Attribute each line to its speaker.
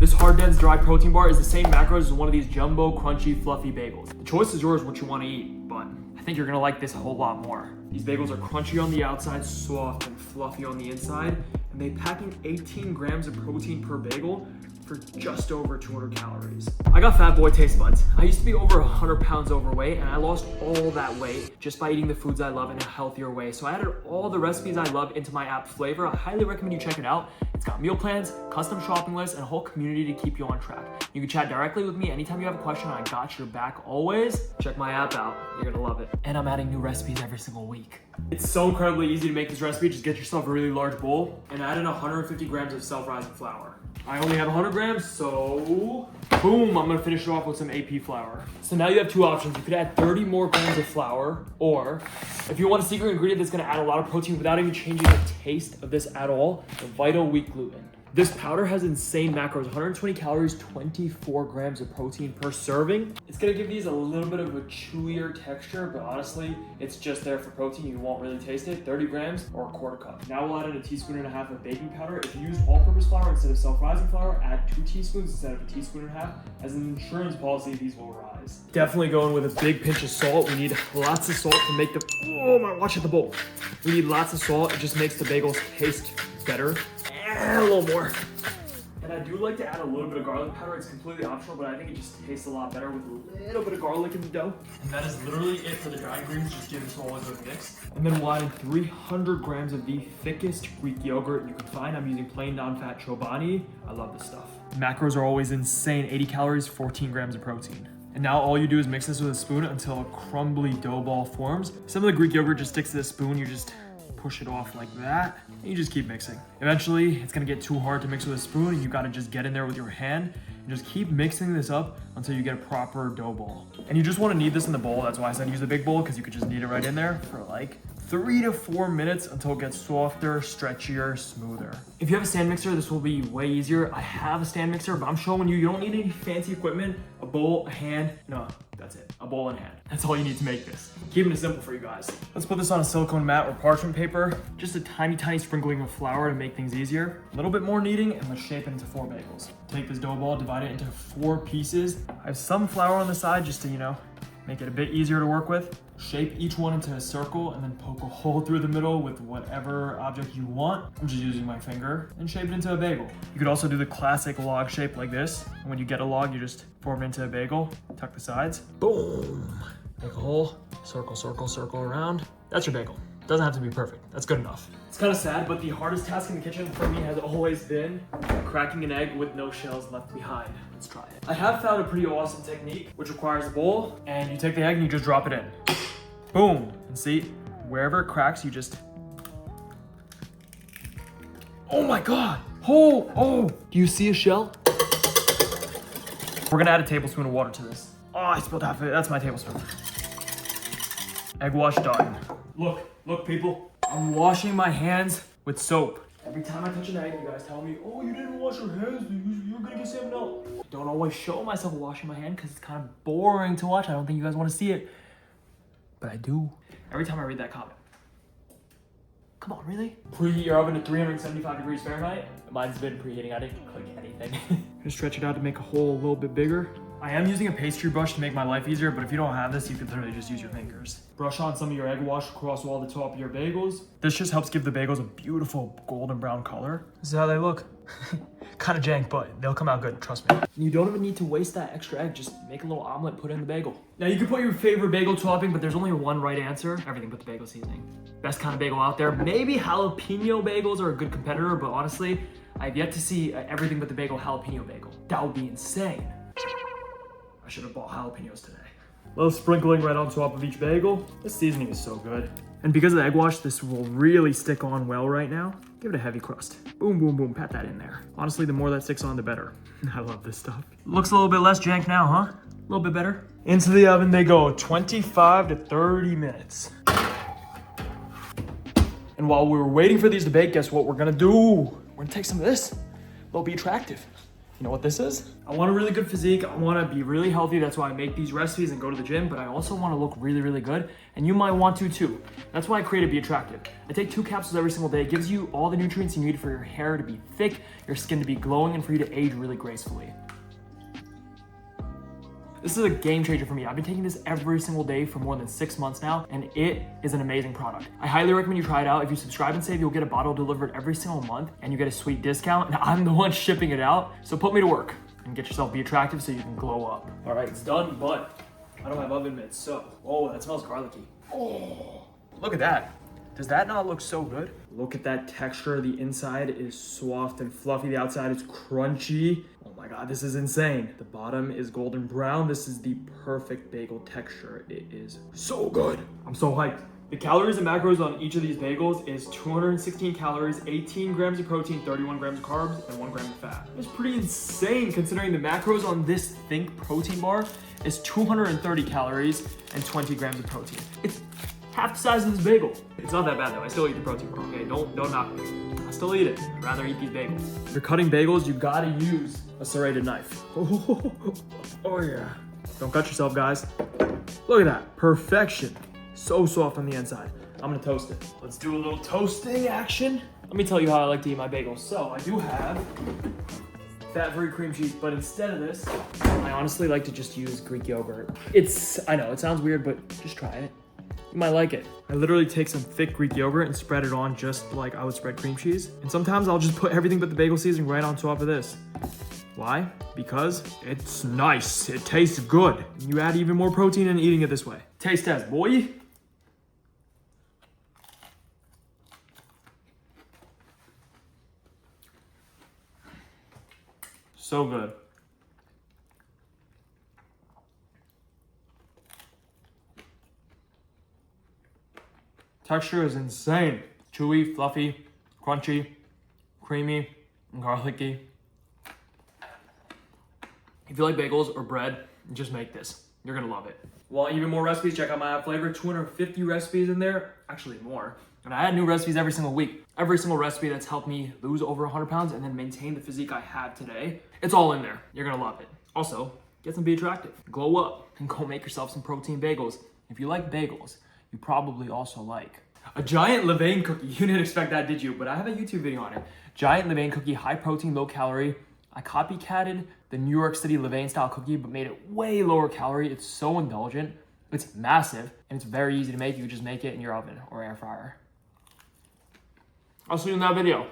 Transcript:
Speaker 1: This hard, dense, dry protein bar is the same macros as one of these jumbo, crunchy, fluffy bagels. The choice is yours what you want to eat, but I think you're gonna like this a whole lot more. These bagels are crunchy on the outside, soft and fluffy on the inside, and they pack in 18 grams of protein per bagel for just over 200 calories. I got fat boy taste buds. I used to be over 100 pounds overweight, and I lost all that weight just by eating the foods I love in a healthier way. So I added all the recipes I love into my app Flavor. I highly recommend you check it out. It's got meal plans, custom shopping lists, and a whole community to keep you on track. You can chat directly with me anytime you have a question. I got your back always. Check my app out. You're gonna love it. And I'm adding new recipes every single week. It's so incredibly easy to make this recipe. Just get yourself a really large bowl and add in 150 grams of self-rising flour. I only have 100 grams, so boom, I'm gonna finish it off with some AP flour. So now you have two options. You could add 30 more grams of flour, or if you want a secret ingredient that's gonna add a lot of protein without even changing the taste of this at all, the Vital Wheat Gluten. This powder has insane macros, 120 calories, 24 grams of protein per serving. It's gonna give these a little bit of a chewier texture, but honestly, it's just there for protein. You won't really taste it. 30 grams or a quarter cup. Now we'll add in 1.5 teaspoons of baking powder. If you use all-purpose flour instead of self-rising flour, add 2 teaspoons instead of 1.5 teaspoons. As an insurance policy, these will rise. Definitely going with a big pinch of salt. We need lots of salt to make the, oh my, watch out the bowl. We need lots of salt. It just makes the bagels taste better. A little more. And I do like to add a little bit of garlic powder. It's completely optional, but I think it just tastes a lot better with a little bit of garlic in the dough. And that is literally it for the dry ingredients. Just give this all a good mix. And then we'll add in 300 grams of the thickest Greek yogurt you can find. I'm using plain non-fat Chobani. I love this stuff. Macros are always insane. 80 calories, 14 grams of protein. And now all you do is mix this with a spoon until a crumbly dough ball forms. Some of the Greek yogurt just sticks to the spoon. You just push it off like that, and you just keep mixing. Eventually, it's gonna get too hard to mix with a spoon, and you gotta just get in there with your hand and just keep mixing this up until you get a proper dough ball. And you just wanna knead this in the bowl. That's why I said use the big bowl, because you could just knead it right in there for like 3 to 4 minutes until it gets softer, stretchier, smoother. If you have a stand mixer, this will be way easier. I have a stand mixer, but I'm showing you, you don't need any fancy equipment. A bowl, a hand, no, that's it. A bowl and hand. That's all you need to make this. Keeping it simple for you guys. Let's put this on a silicone mat or parchment paper. Just a tiny, tiny sprinkling of flour to make things easier. A little bit more kneading, and let's shape it into 4 bagels. Take this dough ball, divide it into 4 pieces. I have some flour on the side just to, you know, make it a bit easier to work with. Shape each one into a circle and then poke a hole through the middle with whatever object you want. I'm just using my finger, and shape it into a bagel. You could also do the classic log shape like this. And when you get a log, you just form it into a bagel, tuck the sides, boom. Make a hole, circle, circle, circle around. That's your bagel. Doesn't have to be perfect. That's good enough. It's kind of sad, but the hardest task in the kitchen for me has always been cracking an egg with no shells left behind. Let's try it. I have found a pretty awesome technique, which requires a bowl, and you take the egg and you just drop it in. Boom. And see, wherever it cracks, you just... Oh my God. Oh, do you see a shell? We're gonna add a tablespoon of water to this. Oh, I spilled half of it. That's my tablespoon. Egg wash done. Look people, I'm washing my hands with soap. Every time I touch an egg, you guys tell me, oh, you didn't wash your hands, you're gonna get salmonella. I don't always show myself washing my hand because it's kind of boring to watch. I don't think you guys want to see it, but I do. Every time I read that comment. Come on, really? Preheat your oven to 375 degrees Fahrenheit. Mine's been preheating, I didn't click anything. Just stretch it out to make a hole a little bit bigger. I am using a pastry brush to make my life easier, but if you don't have this, you can literally just use your fingers. Brush on some of your egg wash across all the top of your bagels. This just helps give the bagels a beautiful golden brown color. This is how they look. Kind of jank, but they'll come out good, trust me. You don't even need to waste that extra egg. Just make a little omelet, put it in the bagel. Now you can put your favorite bagel topping, but there's only one right answer. Everything but the bagel seasoning. Best kind of bagel out there. Maybe jalapeno bagels are a good competitor, but honestly, I've yet to see everything but the bagel jalapeno bagel. That would be insane. I should have bought jalapenos today. A little sprinkling right on top of each bagel. This seasoning is so good. And because of the egg wash, this will really stick on well right now. Give it a heavy crust. Boom, boom, boom, pat that in there. Honestly, the more that sticks on, the better. I love this stuff. Looks a little bit less jank now, huh? A little bit better. Into the oven they go, 25 to 30 minutes. And while we were waiting for these to bake, guess what we're gonna do? We're gonna take some of this. It'll be attractive. You know what this is? I want a really good physique. I want to be really healthy. That's why I make these recipes and go to the gym, but I also want to look really, really good. And you might want to too. That's why I created Be Attractive. I take 2 capsules every single day. It gives you all the nutrients you need for your hair to be thick, your skin to be glowing, and for you to age really gracefully. This is a game changer for me. I've been taking this every single day for more than 6 months now, and it is an amazing product. I highly recommend you try it out. If you subscribe and save, you'll get a bottle delivered every single month, and you get a sweet discount, and I'm the one shipping it out. So put me to work and get yourself Be Attractive so you can glow up. All right, it's done, but I don't have oven mitts, so, oh, that smells garlicky. Oh, look at that. Does that not look so good? Look at that texture. The inside is soft and fluffy. The outside is crunchy. Oh my God, this is insane. The bottom is golden brown. This is the perfect bagel texture. It is so good. I'm so hyped. The calories and macros on each of these bagels is 216 calories, 18 grams of protein, 31 grams of carbs, and 1 gram of fat. It's pretty insane considering the macros on this Think protein bar is 230 calories and 20 grams of protein. It's half the size of this bagel. It's not that bad though. I still eat the protein bar, okay? Don't knock me. I still eat it. I'd rather eat these bagels. If you're cutting bagels, you gotta use a serrated knife. Oh yeah. Don't cut yourself, guys. Look at that. Perfection. So soft on the inside. I'm gonna toast it. Let's do a little toasting action. Let me tell you how I like to eat my bagels. So I do have fat-free cream cheese, but instead of this, I honestly like to just use Greek yogurt. I know, it sounds weird, but just try it. You might like it. I literally take some thick Greek yogurt and spread it on just like I would spread cream cheese. And sometimes I'll just put everything but the bagel seasoning right on top of this. Why? Because it's nice. It tastes good. You add even more protein in eating it this way. Taste test, boy. So good. Texture is insane. Chewy, fluffy, crunchy, creamy, and garlicky. If you like bagels or bread, just make this. You're gonna love it. Want even more recipes? Check out my app Flavor. 250 recipes in there, actually more. And I add new recipes every single week. Every single recipe that's helped me lose over 100 pounds and then maintain the physique I have today. It's all in there. You're gonna love it. Also, get some Be Attractive. Glow up and go make yourself some protein bagels. If you like bagels, you probably also like a giant Levain cookie. You didn't expect that, did you? But I have a YouTube video on it. Giant Levain cookie, high protein, low calorie. I copycatted the New York City Levain style cookie, but made it way lower calorie. It's so indulgent. It's massive, and it's very easy to make. You just make it in your oven or air fryer. I'll see you in that video.